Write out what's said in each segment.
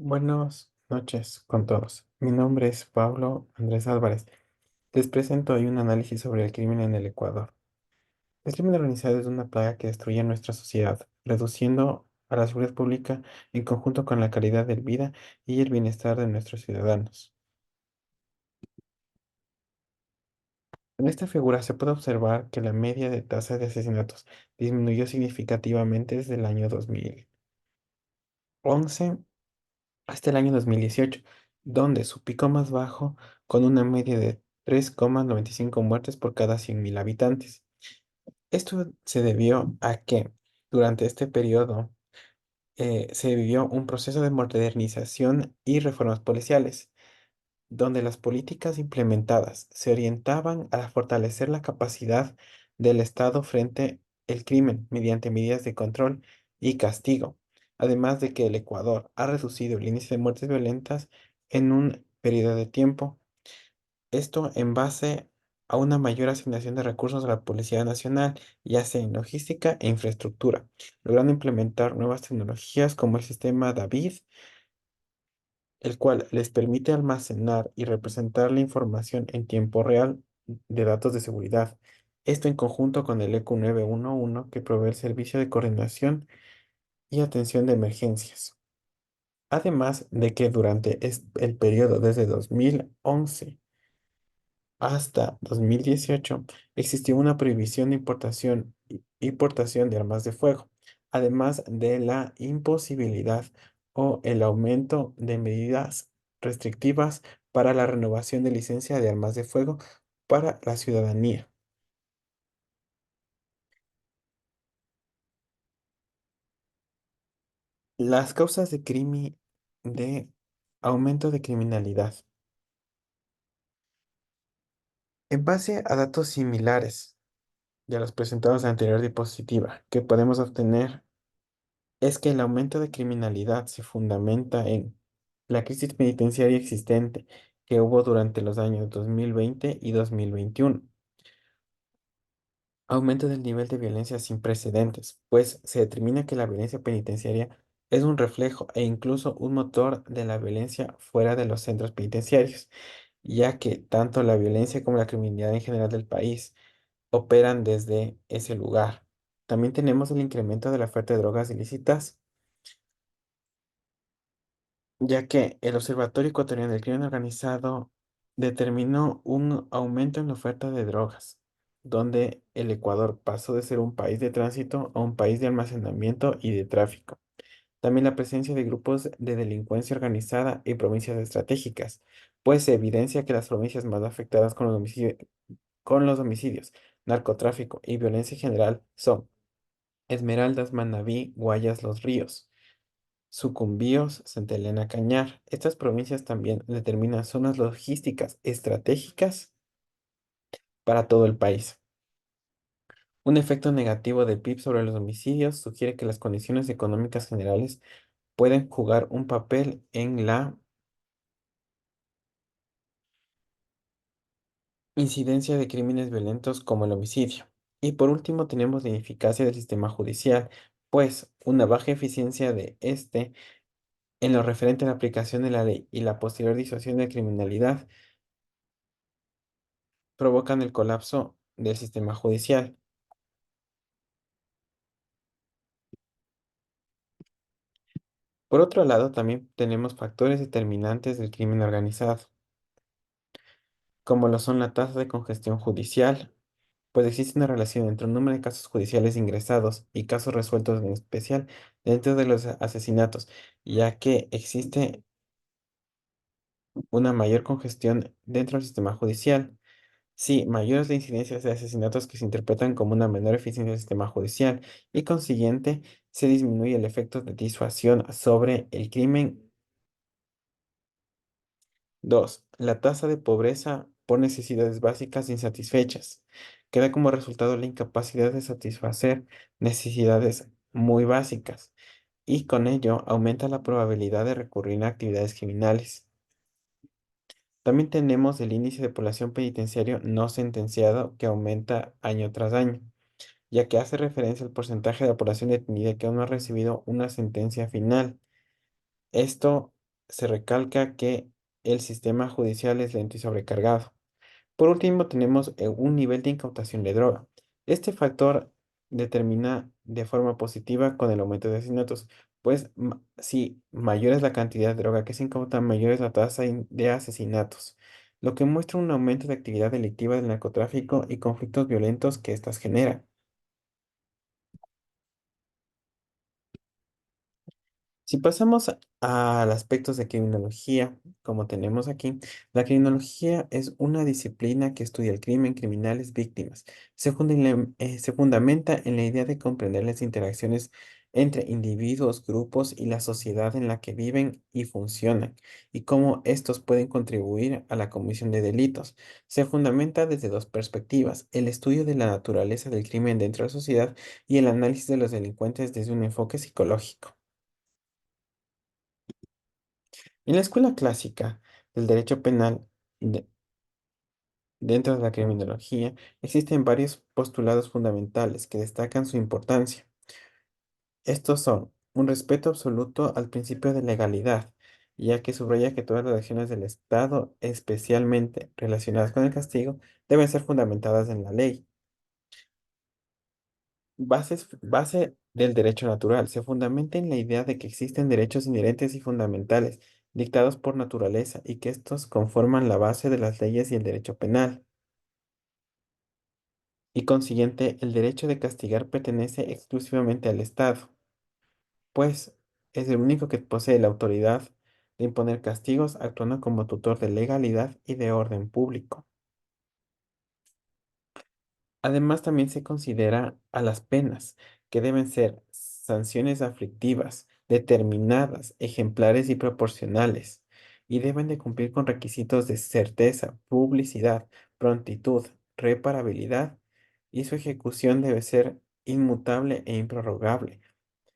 Buenas noches con todos. Mi nombre es Pablo Andrés Álvarez. Les presento hoy un análisis sobre el crimen en el Ecuador. El crimen organizado es una plaga que destruye nuestra sociedad, reduciendo a la seguridad pública en conjunto con la calidad de vida y el bienestar de nuestros ciudadanos. En esta figura se puede observar que la media de tasa de asesinatos disminuyó significativamente desde el año 2011 hasta el año 2018, donde su pico más bajo con una media de 3,95 muertes por cada 100.000 habitantes. Esto se debió a que durante este periodo se vivió un proceso de modernización y reformas policiales, donde las políticas implementadas se orientaban a fortalecer la capacidad del Estado frente al crimen mediante medidas de control y castigo, además de que el Ecuador ha reducido el índice de muertes violentas en un periodo de tiempo. Esto en base a una mayor asignación de recursos a la Policía Nacional, ya sea en logística e infraestructura, logrando implementar nuevas tecnologías como el sistema David, el cual les permite almacenar y representar la información en tiempo real de datos de seguridad. Esto en conjunto con el EQ 911 que provee el servicio de coordinación y atención de emergencias. Además de que durante el periodo desde 2011 hasta 2018 existió una prohibición de importación y importación de armas de fuego, además de la imposibilidad o el aumento de medidas restrictivas para la renovación de licencia de armas de fuego para la ciudadanía. Las causas de crimen de aumento de criminalidad. En base a datos similares y a los presentados en la anterior diapositiva, que podemos obtener es que el aumento de criminalidad se fundamenta en la crisis penitenciaria existente que hubo durante los años 2020 y 2021, aumento del nivel de violencia sin precedentes, pues se determina que la violencia penitenciaria es un reflejo e incluso un motor de la violencia fuera de los centros penitenciarios, ya que tanto la violencia como la criminalidad en general del país operan desde ese lugar. También tenemos el incremento de la oferta de drogas ilícitas, ya que el Observatorio Ecuatoriano del Crimen Organizado determinó un aumento en la oferta de drogas, donde el Ecuador pasó de ser un país de tránsito a un país de almacenamiento y de tráfico. También la presencia de grupos de delincuencia organizada en provincias estratégicas, pues se evidencia que las provincias más afectadas con los homicidios, narcotráfico y violencia en general son Esmeraldas, Manabí, Guayas, Los Ríos. Sucumbíos, Santa Elena, Cañar. Estas provincias también determinan zonas logísticas estratégicas para todo el país. Un efecto negativo del PIB sobre los homicidios sugiere que las condiciones económicas generales pueden jugar un papel en la incidencia de crímenes violentos como el homicidio. Y por último tenemos la ineficacia del sistema judicial, pues una baja eficiencia de este en lo referente a la aplicación de la ley y la posterior disuasión de criminalidad provocan el colapso del sistema judicial. Por otro lado, también tenemos factores determinantes del crimen organizado, como lo son la tasa de congestión judicial, pues existe una relación entre el número de casos judiciales ingresados y casos resueltos, en especial dentro de los asesinatos, ya que existe una mayor congestión dentro del sistema judicial. Sí, mayor es la incidencia de asesinatos que se interpretan como una menor eficiencia del sistema judicial y consiguiente se disminuye el efecto de disuasión sobre el crimen. 2. La tasa de pobreza por necesidades básicas insatisfechas. Queda como resultado la incapacidad de satisfacer necesidades muy básicas y con ello aumenta la probabilidad de recurrir a actividades criminales. También tenemos el índice de población penitenciario no sentenciado que aumenta año tras año, ya que hace referencia al porcentaje de la población detenida que aún no ha recibido una sentencia final. Esto se recalca que el sistema judicial es lento y sobrecargado. Por último, tenemos un nivel de incautación de droga. Este factor determina de forma positiva con el aumento de asesinatos, pues si mayor es la cantidad de droga que se incauta, mayor es la tasa de asesinatos, lo que muestra un aumento de actividad delictiva del narcotráfico y conflictos violentos que éstas generan. Si pasamos al aspectos de criminología, como tenemos aquí, la criminología es una disciplina que estudia el crimen, criminales, víctimas. Se fundamenta en la idea de comprender las interacciones entre individuos, grupos y la sociedad en la que viven y funcionan, y cómo estos pueden contribuir a la comisión de delitos. Se fundamenta desde dos perspectivas: el estudio de la naturaleza del crimen dentro de la sociedad y el análisis de los delincuentes desde un enfoque psicológico. En la escuela clásica del derecho penal, de- dentro de la criminología, existen varios postulados fundamentales que destacan su importancia. Estos son un respeto absoluto al principio de legalidad, ya que subraya que todas las acciones del Estado, especialmente relacionadas con el castigo, deben ser fundamentadas en la ley. Base del derecho natural. Se fundamenta en la idea de que existen derechos inherentes y fundamentales, dictados por naturaleza, y que estos conforman la base de las leyes y el derecho penal. Y consiguiente, el derecho de castigar pertenece exclusivamente al Estado, pues es el único que posee la autoridad de imponer castigos, actuando como tutor de legalidad y de orden público. Además, también se considera a las penas, que deben ser sanciones aflictivas, determinadas, ejemplares y proporcionales, y deben de cumplir con requisitos de certeza, publicidad, prontitud, reparabilidad, y su ejecución debe ser inmutable e improrrogable.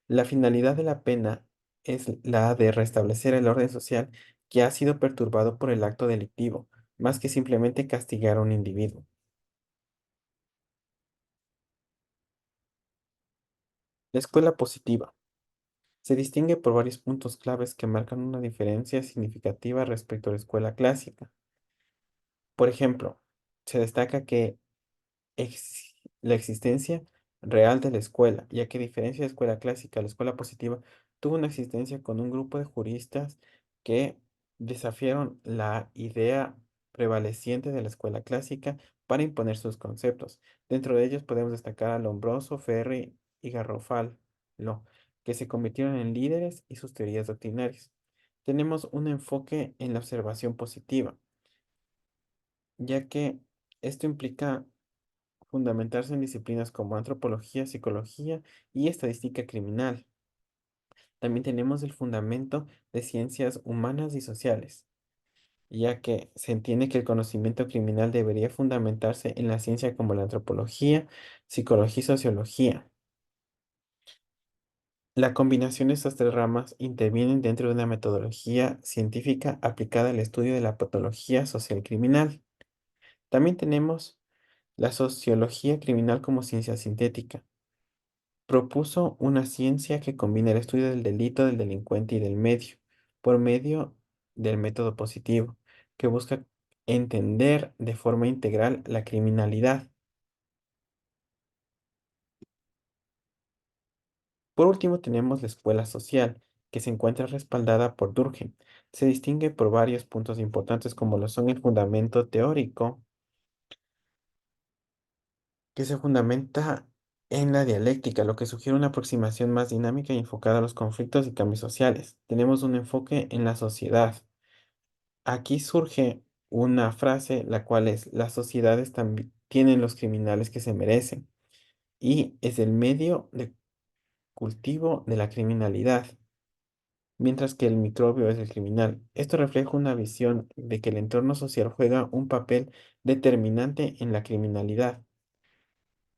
La finalidad de la pena es la de restablecer el orden social que ha sido perturbado por el acto delictivo, más que simplemente castigar a un individuo. La escuela positiva se distingue por varios puntos claves que marcan una diferencia significativa respecto a la escuela clásica. Por ejemplo, se destaca que la existencia real de la escuela, ya que a diferencia de la escuela clásica, la escuela positiva tuvo una existencia con un grupo de juristas que desafiaron la idea prevaleciente de la escuela clásica para imponer sus conceptos. Dentro de ellos podemos destacar a Lombroso, Ferri y Garofalo, que se convirtieron en líderes y sus teorías doctrinarias. Tenemos un enfoque en la observación positiva, ya que esto implica fundamentarse en disciplinas como antropología, psicología y estadística criminal. También tenemos el fundamento de ciencias humanas y sociales, ya que se entiende que el conocimiento criminal debería fundamentarse en la ciencia como la antropología, psicología y sociología. La combinación de estas tres ramas intervienen dentro de una metodología científica aplicada al estudio de la patología social criminal. También tenemos la sociología criminal como ciencia sintética. Propuso una ciencia que combina el estudio del delito, del delincuente y del medio, por medio del método positivo, que busca entender de forma integral la criminalidad. Por último, tenemos la escuela social, que se encuentra respaldada por Durkheim. Se distingue por varios puntos importantes como lo son el fundamento teórico, que se fundamenta en la dialéctica, lo que sugiere una aproximación más dinámica y enfocada a los conflictos y cambios sociales. Tenemos un enfoque en la sociedad. Aquí surge una frase, la cual es: las sociedades también tienen los criminales que se merecen, y es el medio de cultivo de la criminalidad, mientras que el microbio es el criminal. Esto refleja una visión de que el entorno social juega un papel determinante en la criminalidad.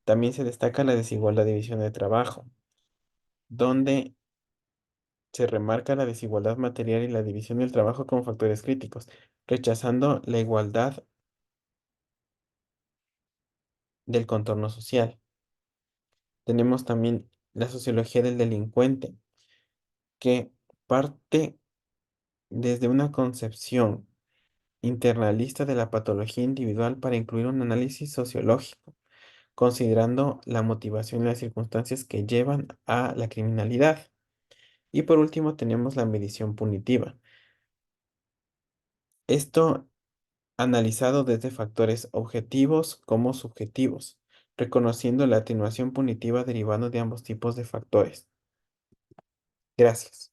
También se destaca la desigualdad de división de trabajo, donde se remarca la desigualdad material y la división del trabajo como factores críticos, rechazando la igualdad del contorno social. Tenemos también la sociología del delincuente, que parte desde una concepción internalista de la patología individual para incluir un análisis sociológico, considerando la motivación y las circunstancias que llevan a la criminalidad. Y por último tenemos la medición punitiva. Esto analizado desde factores objetivos como subjetivos, reconociendo la atenuación punitiva derivando de ambos tipos de factores. Gracias.